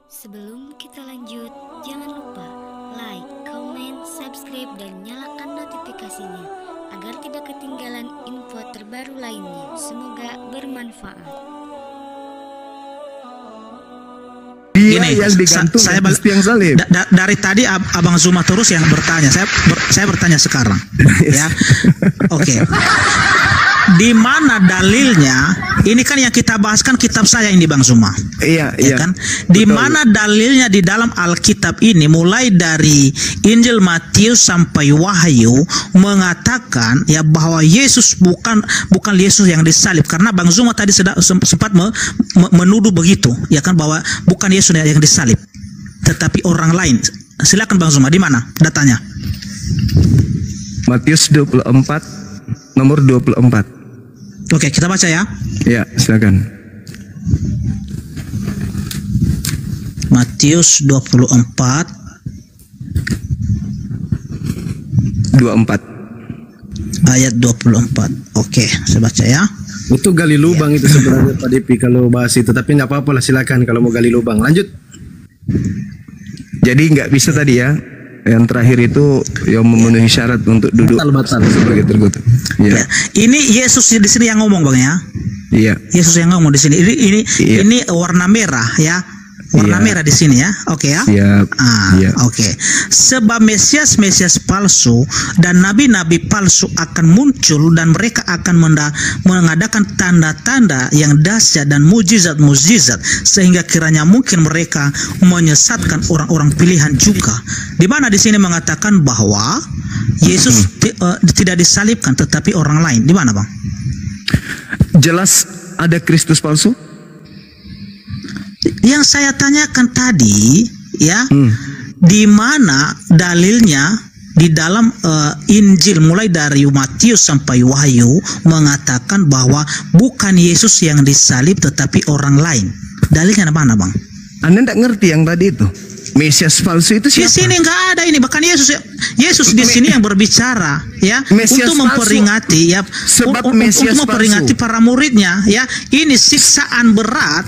Sebelum kita lanjut, jangan lupa like, comment, subscribe, dan nyalakan notifikasinya agar tidak ketinggalan info terbaru lainnya. Semoga bermanfaat. Gini, yang digantung saya tiang salib. Dari tadi Abang Zuma terus yang bertanya. Saya bertanya sekarang. Ya, oke. Di mana dalilnya? Ini kan yang kita bahas kan kitab saya ini, Bang Zuma. Iya, ya kan? Di mana dalilnya di dalam Alkitab ini, mulai dari Injil Matius sampai Wahyu, mengatakan ya bahwa Yesus bukan Yesus yang disalib. Karena Bang Zuma tadi sempat menuduh begitu, ya kan, bahwa bukan Yesus yang disalib, tetapi orang lain. Silakan Bang Zuma, di mana datanya? Matius 24 nomor 24. Oke, kita baca ya. Ya, silakan. Matius 24 ayat 24. Oke, saya baca ya. Itu gali lubang itu sebenarnya Pak Depi kalau bahas itu, tapi nggak apa-apa lah, silakan kalau mau gali lubang. Lanjut. Jadi nggak bisa tadi ya. Yang terakhir itu yang memenuhi syarat untuk duduk sebagai terkutuk. Ya. Ini Yesus di sini yang ngomong, Bang ya. Iya. Yesus yang ngomong di sini. Ini warna merah ya. Warna merah di sini ya. Oke ya. Siap. Oke. Sebab Mesias palsu dan nabi-nabi palsu akan muncul, dan mereka akan mengadakan tanda-tanda yang dahsyat dan mujizat-mujizat, sehingga kiranya mungkin mereka menyesatkan orang-orang pilihan juga. Di mana di sini mengatakan bahwa Yesus tidak disalibkan tetapi orang lain. Di mana, Bang? Jelas ada Kristus palsu? Yang saya tanyakan tadi ya, di mana dalilnya di dalam Injil mulai dari Matius sampai Wahyu mengatakan bahwa bukan Yesus yang disalib tetapi orang lain. Dalilnya mana, Bang? Anda tidak ngerti yang tadi itu? Mesias palsu itu siapa? Di sini nggak ada ini, bahkan Yesus di sini yang berbicara ya, Mesias untuk memperingati ya, sebab untuk memperingati para muridnya ya. Ini siksaan berat,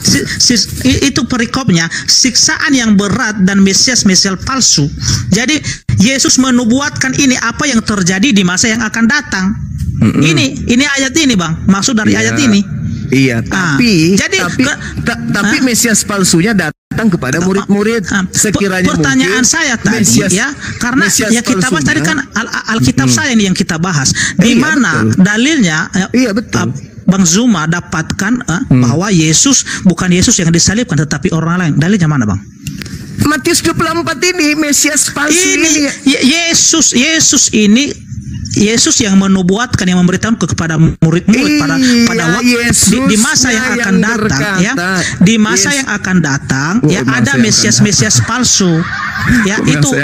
itu perikopnya, siksaan yang berat dan Mesias palsu. Jadi Yesus menubuatkan ini apa yang terjadi di masa yang akan datang. Ini ayat ini, Bang, maksud dari ayat ini. Iya, tapi Mesias palsunya datang kepada murid-murid. Sekiranya pertanyaan saya tadi ya, karena ya kita bahas tadi kan Alkitab saya ini yang kita bahas. Di mana dalilnya? Iya, betul. Bang Zuma dapatkan bahwa Yesus bukan Yesus yang disalibkan tetapi orang lain. Dalilnya mana, Bang? Matius 24 ini Mesias palsu ini. Yesus ini Yesus yang menubuatkan, yang memberitahu kepada murid-murid pada waktu di masa yang akan datang ya, di masa yang akan datang ya, ada Mesias palsu ya. Itu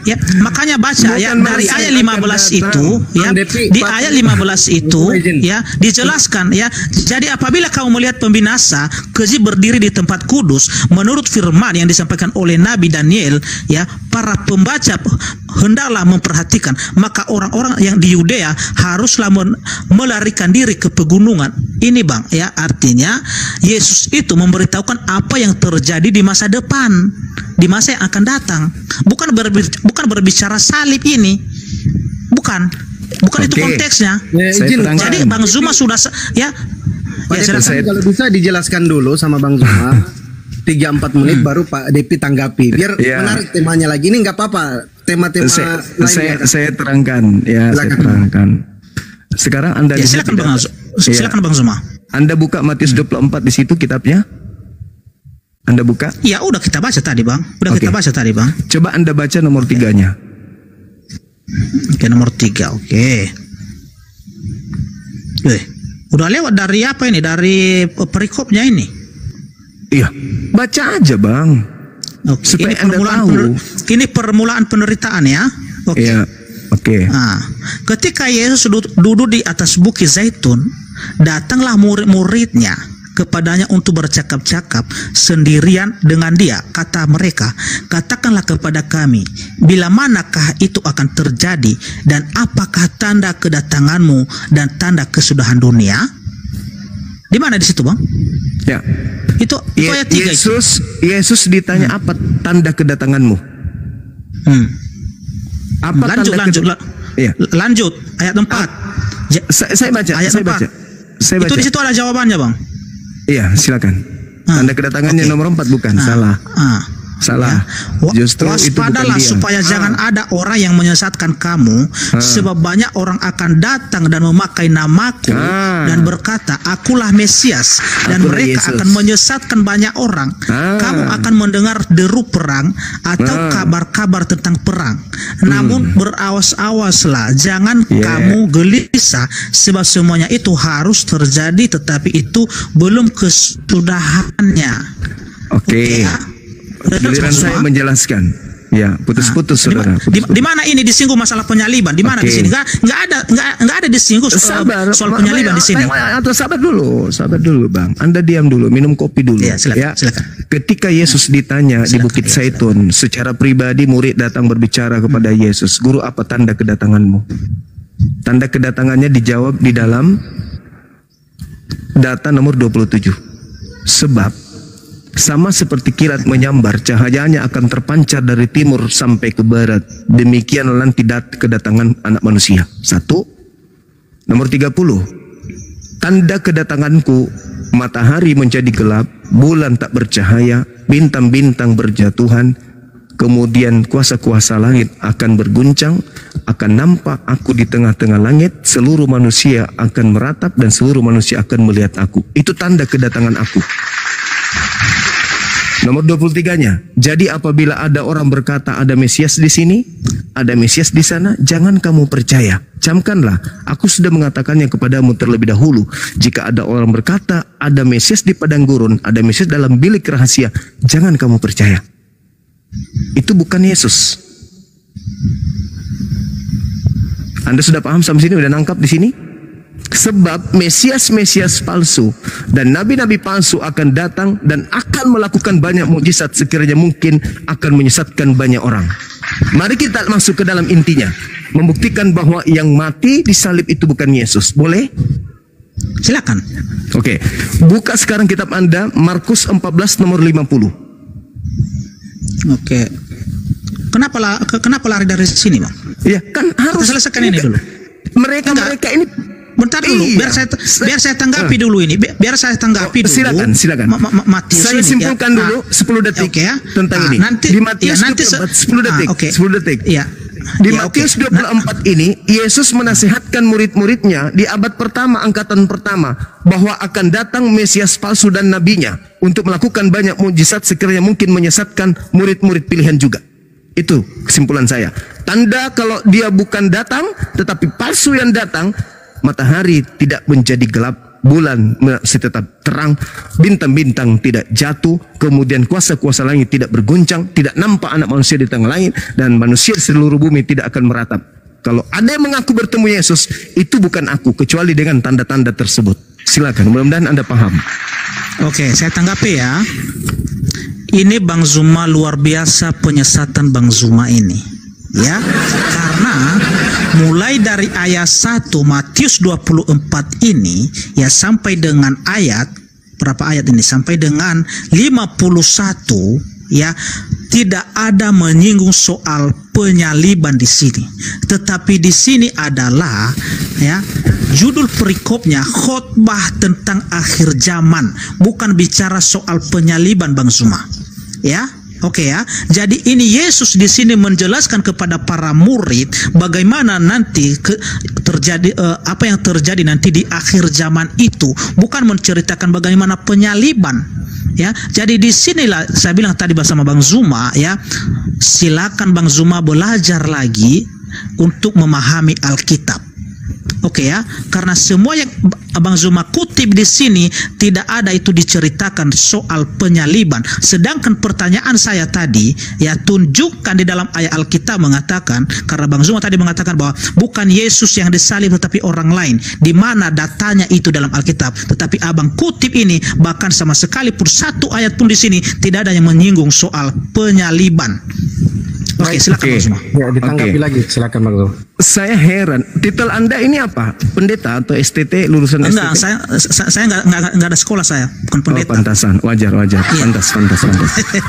ya, makanya baca ya dari ayat 15 itu ya, di ayat 15 itu ya dijelaskan ya. Jadi apabila kamu melihat pembinasa keji berdiri di tempat kudus menurut firman yang disampaikan oleh Nabi Daniel ya, para pembaca hendaklah memperhatikan, maka orang-orang yang di Yudea haruslah melarikan diri ke pegunungan. Ini, Bang ya, artinya Yesus itu memberitahukan apa yang terjadi di masa depan, di masa yang akan datang. Bukan berbicara salib ini, bukan itu konteksnya. Jadi Bang Zuma sudah ya. Kalau bisa dijelaskan dulu sama Bang Zuma 3-4 menit baru Pak Depi tanggapi biar menarik temanya lagi. Ini nggak apa-apa, tema-tema saya terangkan ya. Saya terangkan. Sekarang Anda silakan Bang Zuma. Anda buka Matius 24 di situ kitabnya. Anda buka? Ya udah kita baca tadi, Bang. Kita baca tadi, Bang. Coba Anda baca nomor 3-nya. Oke, nomor 3. Oke. Udah lewat dari apa ini? Dari perikopnya ini. Iya, baca aja, Bang. Supaya Anda tahu. Ini permulaan penderitaan ya. Oke. Iya. Oke. Nah, ketika Yesus duduk di atas bukit Zaitun, datanglah murid-muridnya kepadanya untuk bercakap-cakap sendirian dengan dia. Kata mereka, katakanlah kepada kami, bila manakah itu akan terjadi, dan apakah tanda kedatanganmu dan tanda kesudahan dunia? Di mana di situ, Bang? Ya. Itu ayat 3 Yesus ditanya apa tanda kedatanganmu? Apa lanjut ayat 4. Saya baca ayat 4. Itu di situ ada jawabannya, Bang. Iya, silakan. Tanda kedatangannya nomor 4 bukan? Salah. Salah. Justru waspadalah supaya jangan ada orang yang menyesatkan kamu, sebab banyak orang akan datang dan memakai namaku dan berkata, akulah Mesias, dan mereka akan menyesatkan banyak orang. Kamu akan mendengar deru perang atau kabar-kabar tentang perang. Namun berawas-awaslah, jangan kamu gelisah, sebab semuanya itu harus terjadi, tetapi itu belum kesudahannya. Oke. Giliran saya menjelaskan. Ya, putus-putus saudara. Di mana ini disinggung masalah penyaliban? Di mana di sini? Enggak ada disinggung soal penyaliban di sini. Atau sabar dulu, Bang. Anda diam dulu, minum kopi dulu. Ya, silakan. Ketika Yesus ditanya di Bukit Zaitun, secara pribadi murid datang berbicara kepada Yesus, "Guru, apa tanda kedatanganmu?" Tanda kedatangannya dijawab di dalam data nomor 27. Sebab sama seperti kilat menyambar, cahayanya akan terpancar dari timur sampai ke barat. Demikianlah nanti kedatangan anak manusia. 1. Nomor 30. Tanda kedatanganku, matahari menjadi gelap, bulan tak bercahaya, bintang-bintang berjatuhan, kemudian kuasa-kuasa langit akan berguncang, akan nampak aku di tengah-tengah langit, seluruh manusia akan meratap dan seluruh manusia akan melihat aku. Itu tanda kedatangan aku. Nomor 23-nya, jadi apabila ada orang berkata ada Mesias di sini, ada Mesias di sana, jangan kamu percaya. Camkanlah, aku sudah mengatakannya kepadamu terlebih dahulu. Jika ada orang berkata ada Mesias di padang gurun, ada Mesias dalam bilik rahasia, jangan kamu percaya. Itu bukan Yesus. Anda sudah paham sampai sini? Udah nangkap di sini? Sebab Mesias-Mesias palsu dan nabi-nabi palsu akan datang dan akan melakukan banyak mukjizat, sekiranya mungkin akan menyesatkan banyak orang. Mari kita masuk ke dalam intinya, membuktikan bahwa yang mati di salib itu bukan Yesus. Boleh? Silakan. Oke. Buka sekarang kitab Anda, Markus 14 nomor 50. Oke. Kenapa lari dari sini, Bang? Ya, kan harus kita selesaikan ini dulu. Mereka ini bentar dulu, biar saya tanggapi dulu ini. Biar saya tanggapi dulu. Silakan. Matius saya simpulkan dulu 10 detik tentang ini. Di Matius 10 detik. Iya. Di Matius 24 ini, Yesus menasihatkan murid-muridnya di abad pertama, angkatan pertama, bahwa akan datang Mesias palsu dan nabinya untuk melakukan banyak mukjizat, sekiranya mungkin menyesatkan murid-murid pilihan juga. Itu kesimpulan saya. Tanda kalau dia bukan datang, tetapi palsu yang datang, matahari tidak menjadi gelap, bulan masih tetap terang, bintang-bintang tidak jatuh, kemudian kuasa-kuasa langit tidak berguncang, tidak nampak anak manusia di tengah langit, dan manusia di seluruh bumi tidak akan meratap. Kalau ada yang mengaku bertemu Yesus, itu bukan aku, kecuali dengan tanda-tanda tersebut. Silakan, mudah-mudahan Anda paham. Oke, saya tanggapi ya. Ini Bang Zuma luar biasa penyesatan Bang Zuma ini. Ya, karena mulai dari ayat 1 Matius 24 ini ya sampai dengan ayat berapa ayat ini, sampai dengan 51 ya, tidak ada menyinggung soal penyaliban di sini. Tetapi di sini adalah ya, judul perikopnya khotbah tentang akhir zaman, bukan bicara soal penyaliban Bang Zuma. Ya. Oke ya, jadi ini Yesus di sini menjelaskan kepada para murid bagaimana nanti terjadi apa yang terjadi nanti di akhir zaman itu, bukan menceritakan bagaimana penyaliban. Ya, jadi disinilah saya bilang tadi bersama Bang Zuma ya, silakan Bang Zuma belajar lagi untuk memahami Alkitab. Oke ya, karena semua yang Abang Zuma kutip di sini tidak ada itu diceritakan soal penyaliban. Sedangkan pertanyaan saya tadi ya, tunjukkan di dalam ayat Alkitab mengatakan, karena Bang Zuma tadi mengatakan bahwa bukan Yesus yang disalib tetapi orang lain. Di mana datanya itu dalam Alkitab? Tetapi Abang kutip ini bahkan sama sekali pun satu ayat pun di sini tidak ada yang menyinggung soal penyaliban. Oke, silakan Bang Zuma. Ya, ditanggapi lagi, silakan Bang Zuma. Saya heran, titel Anda ini apa? Pendeta atau STT, lulusan Enggak, STT? saya enggak ada sekolah, saya bukan pendeta. Pantasan, wajar. Pantas.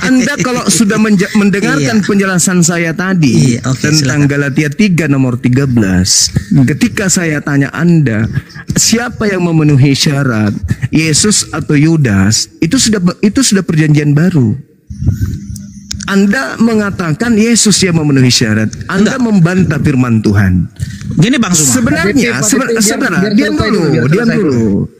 Anda kalau sudah mendengarkan penjelasan saya tadi tentang Galatia 3 nomor 13, ketika saya tanya Anda, siapa yang memenuhi syarat, Yesus atau Yudas? Itu sudah perjanjian baru. Anda mengatakan Yesus yang memenuhi syarat. Anda membantah firman Tuhan. Gini Bang Zuma. Sebenarnya, diam dulu.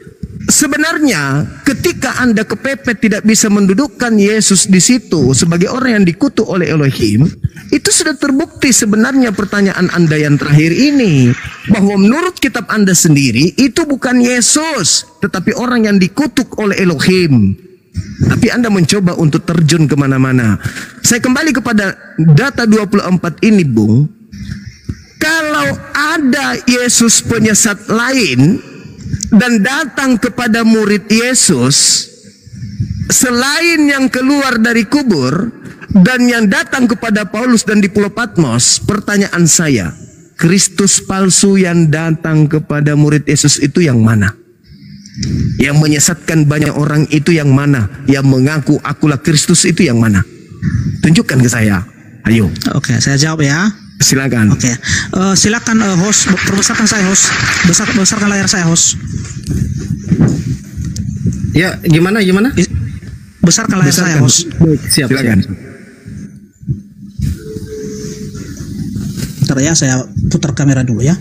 Sebenarnya ketika Anda kepepet tidak bisa mendudukkan Yesus di situ sebagai orang yang dikutuk oleh Elohim, itu sudah terbukti sebenarnya pertanyaan Anda yang terakhir ini, bahwa menurut kitab Anda sendiri itu bukan Yesus, tetapi orang yang dikutuk oleh Elohim. Tapi Anda mencoba untuk terjun kemana-mana. Saya kembali kepada data 24 ini, Bung. Kalau ada Yesus penyesat lain dan datang kepada murid Yesus selain yang keluar dari kubur dan yang datang kepada Paulus dan di Pulau Patmos, pertanyaan saya, Kristus palsu yang datang kepada murid Yesus itu yang mana? Yang menyesatkan banyak orang itu yang mana? Yang mengaku akulah Kristus itu yang mana? Tunjukkan ke saya. Ayo. Oke, saya jawab ya. Silakan. Oke. Silakan host, perbesarkan saya host. Besarkan layar saya host. Ya, gimana? Besarkan layar saya host. Siap. Silakan. Bentar ya, saya putar kamera dulu ya.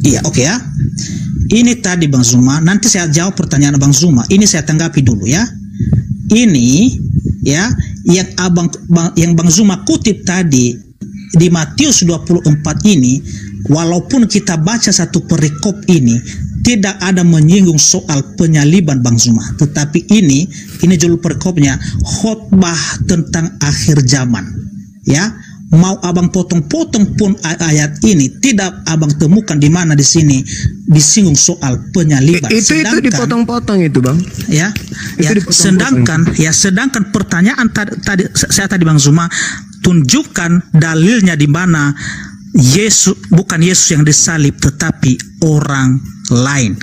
Iya, oke ya. Ini tadi Bang Zuma, nanti saya jawab pertanyaan Bang Zuma. Ini saya tanggapi dulu ya. Ini ya yang Bang Zuma kutip tadi di Matius 24 ini, walaupun kita baca satu perikop ini tidak ada menyinggung soal penyaliban Bang Zuma, tetapi ini judul perikopnya khotbah tentang akhir zaman ya. Mau abang potong-potong pun ayat ini tidak abang temukan di mana di sini disinggung soal penyaliban. Itu dipotong-potong itu Bang. Ya. Sedangkan pertanyaan tadi Bang Zuma, tunjukkan dalilnya di mana bukan Yesus yang disalib tetapi orang lain.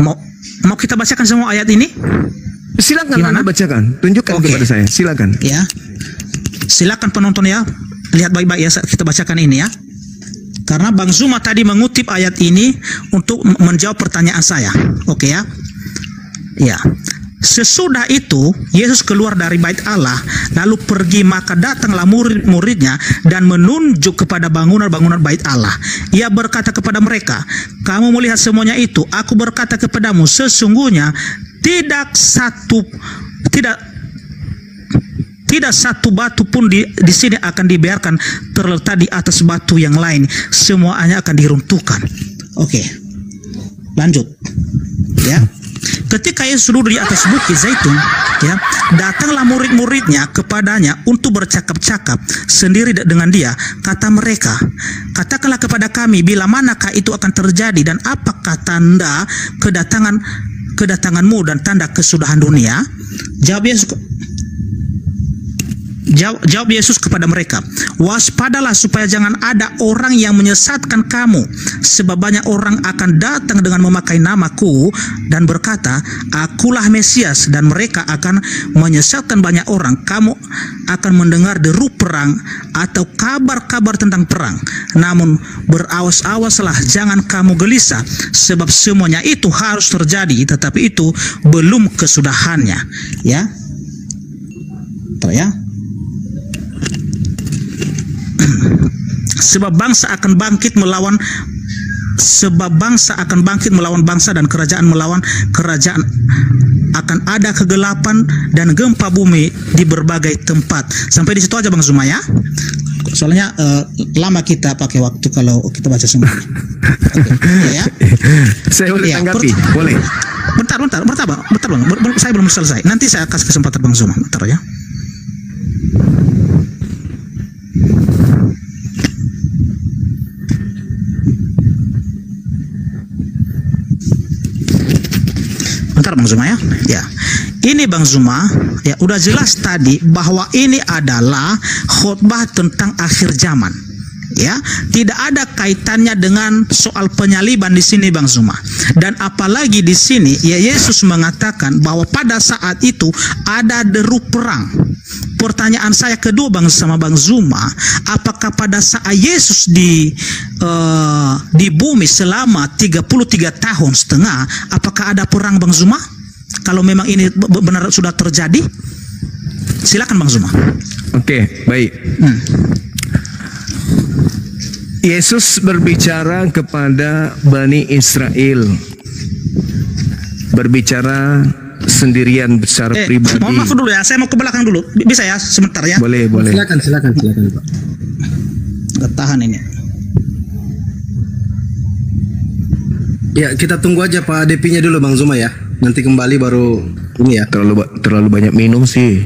Mau kita bacakan semua ayat ini? Silakan Anda bacakan. Tunjukkan kepada saya. Silakan. Ya. Silakan penonton ya. Lihat baik-baik ya, kita bacakan ini ya. Karena Bang Zuma tadi mengutip ayat ini untuk menjawab pertanyaan saya. Oke ya. Ya. Sesudah itu Yesus keluar dari bait Allah, lalu pergi, maka datanglah murid-muridnya dan menunjuk kepada bangunan-bangunan bait Allah. Ia berkata kepada mereka, "Kamu melihat semuanya itu? Aku berkata kepadamu, sesungguhnya tidak satu batu pun di sini akan dibiarkan terletak di atas batu yang lain. Semuanya akan diruntuhkan." Oke. Lanjut. Ya. Ketika Yesus duduk di atas bukit Zaitun, ya, datanglah murid-muridnya kepadanya untuk bercakap-cakap sendiri dengan dia. Kata mereka, "Katakanlah kepada kami bila manakah itu akan terjadi dan apakah tanda kedatanganmu dan tanda kesudahan dunia?" Jawab Yesus kepada mereka, "Waspadalah supaya jangan ada orang yang menyesatkan kamu, sebab banyak orang akan datang dengan memakai namaku dan berkata, akulah Mesias, dan mereka akan menyesatkan banyak orang. Kamu akan mendengar deru perang atau kabar-kabar tentang perang. Namun berawas-awaslah, jangan kamu gelisah, sebab semuanya itu harus terjadi, tetapi itu belum kesudahannya." Ya. Ya. Sebab bangsa akan bangkit melawan bangsa dan kerajaan melawan kerajaan. Akan ada kegelapan dan gempa bumi di berbagai tempat. Sampai di situ aja Bang Zuma ya. Soalnya lama kita pakai waktu kalau kita baca semua. Ya. Saya boleh tanggapi? Boleh. Bentar Bang. Saya belum selesai. Nanti saya kasih kesempatan Bang Zuma. Bentar ya. Bang Zuma ya. Ya. Ini Bang Zuma, ya udah jelas tadi bahwa ini adalah khotbah tentang akhir zaman. Ya, tidak ada kaitannya dengan soal penyaliban di sini Bang Zuma. Dan apalagi di sini ya Yesus mengatakan bahwa pada saat itu ada deru perang. Pertanyaan saya kedua sama Bang Zuma, apakah pada saat Yesus di bumi selama 33 tahun setengah, apakah ada perang Bang Zuma? Kalau memang ini benar sudah terjadi, silakan Bang Zuma. Oke, baik. Yesus berbicara kepada Bani Israel, berbicara sendirian secara pribadi. Mohon maaf dulu ya, saya mau ke belakang dulu. Bisa ya, sebentar ya? Boleh. Silakan Pak. Nggak tahan ini. Ya, kita tunggu aja Pak Depinya dulu Bang Zuma ya. Nanti kembali baru ini ya. Terlalu banyak minum sih.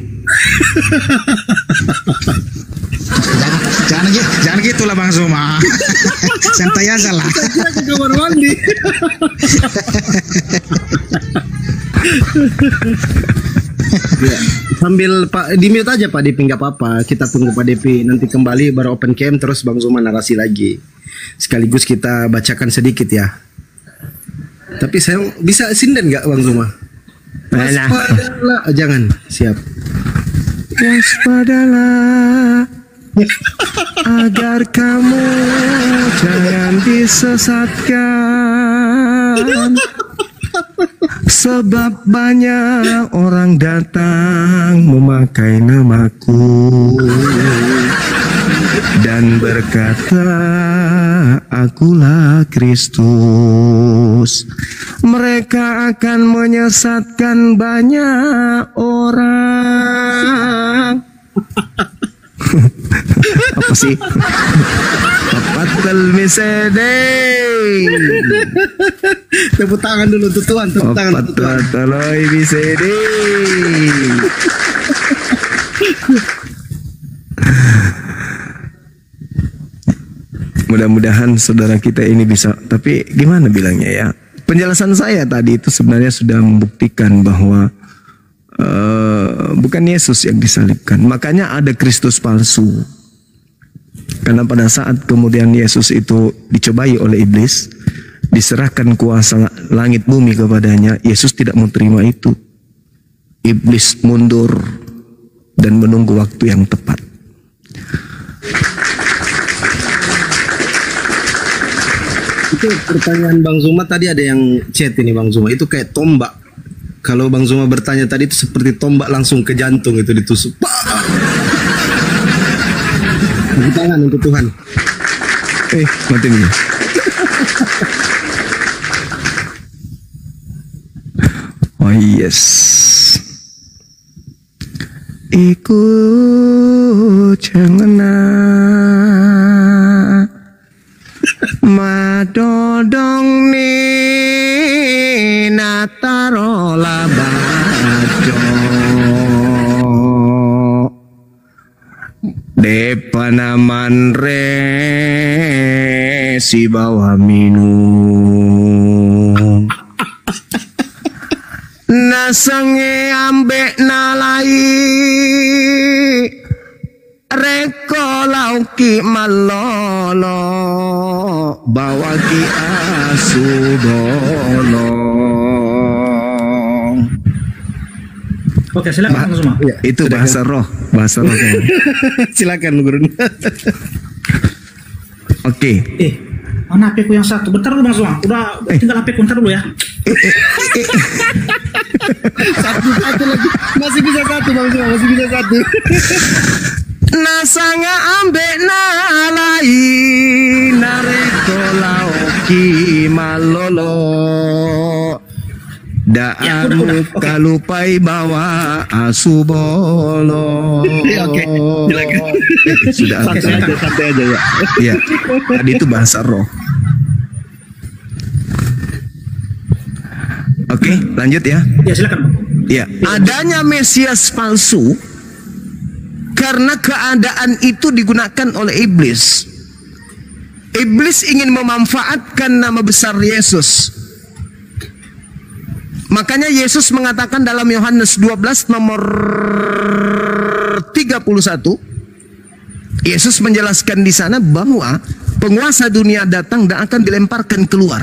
Jangan gitulah Bang Zuma. Santai aja lah. Kita ke kamar mandi. Ya, sambil Pak di mute aja Pak Depi, nggak apa-apa. Kita tunggu Pak Depi nanti kembali baru open cam terus Bang Zuma narasi lagi. Sekaligus kita bacakan sedikit ya. Tapi saya bisa sinden nggak Bang Zuma? Waspadalah, jangan siap. Waspadalah agar kamu jangan disesatkan, sebab banyak orang datang memakai namaku dan berkata, akulah Kristus. Mereka akan menyesatkan banyak orang. Apa sih? Papatal misede. Tepuk tangan dulu tuh Tuhan, tepuk tangan tuh Tuhan. Papatal misede. Mudah-mudahan saudara kita ini bisa, tapi gimana bilangnya ya? Penjelasan saya tadi itu sebenarnya sudah membuktikan bahwa bukan Yesus yang disalibkan. Makanya ada Kristus palsu. Karena pada saat kemudian Yesus itu dicobai oleh iblis, diserahkan kuasa langit bumi kepadanya, Yesus tidak mau terima itu. Iblis mundur dan menunggu waktu yang tepat. Itu pertanyaan Bang Zuma tadi ada yang chat ini Bang Zuma, itu kayak tombak. Kalau Bang Zuma bertanya tadi itu seperti tombak langsung ke jantung itu ditusuk. Tepuk tangan untuk Tuhan. Mati dulu. Oh yes. Iku cengena madodong ni nataro labajo depanaman re si bawah minum nasange ambek nalai reko lauki malolo bawa ki asubolo. Oke, silakan semua. Ya, itu bahasa roh, kan. Silakan Guru. Oke. Mana HP ku yang satu? Bentar dulu Bang Zuma. Udah tinggal HP ku, bentar dulu ya. Satu lagi. Masih bisa satu Bang Zuma, masih bisa satu. Nasanga ambek nalai nareko lauki malolo daanu kalupai bawa asubolo. Oke, silakan. Sudah santai aja ya. Ya, tadi itu bahasa roh. Oke, lanjut ya. Ya, silakan. Ya, adanya Mesias palsu karena keadaan itu digunakan oleh iblis. Iblis ingin memanfaatkan nama besar Yesus Makanya Yesus mengatakan dalam Yohanes 12 nomor 31, Yesus menjelaskan di sana bahwa penguasa dunia datang dan akan dilemparkan keluar.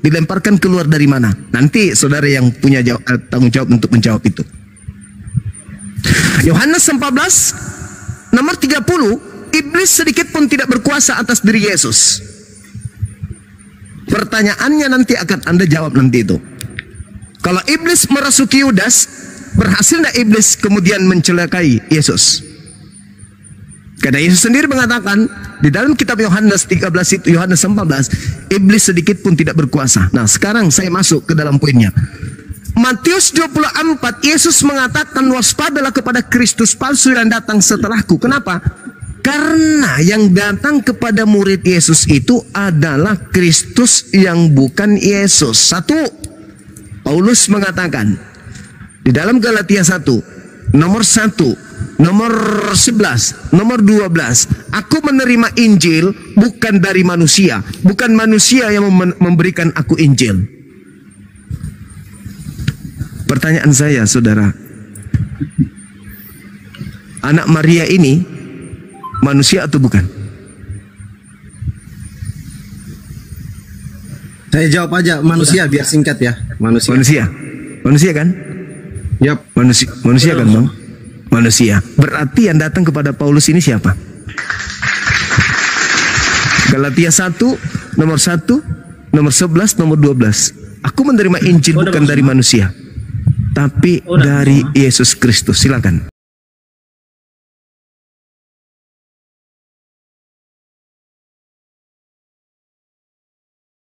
Dilemparkan keluar dari mana? Nanti saudara yang punya tanggung jawab untuk menjawab itu. Yohanes 14 nomor 30, iblis sedikit pun tidak berkuasa atas diri Yesus. Pertanyaannya nanti akan Anda jawab nanti itu. Kalau iblis merasuki Yudas, berhasil tidak iblis kemudian mencelakai Yesus? Karena Yesus sendiri mengatakan di dalam kitab Yohanes 13 itu, Yohanes 14, iblis sedikit pun tidak berkuasa. Nah, sekarang saya masuk ke dalam poinnya. Matius 24, Yesus mengatakan waspadalah kepada Kristus palsu yang datang setelahku. Kenapa? Karena yang datang kepada murid Yesus itu adalah Kristus yang bukan Yesus. Satu, Paulus mengatakan di dalam Galatia 1, nomor 1, nomor 11, nomor 12, aku menerima Injil bukan dari manusia, bukan manusia yang memberikan aku Injil. Pertanyaan saya, saudara, anak Maria ini manusia atau bukan? Saya jawab aja, manusia biar singkat ya. Manusia kan? Yap. Manusia kan, Bang? Manusia. Berarti yang datang kepada Paulus ini siapa? Galatia 1, nomor 1, nomor 11, nomor 12. Aku menerima Injil bukan dari manusia, tapi dari Yesus Kristus. Silakan.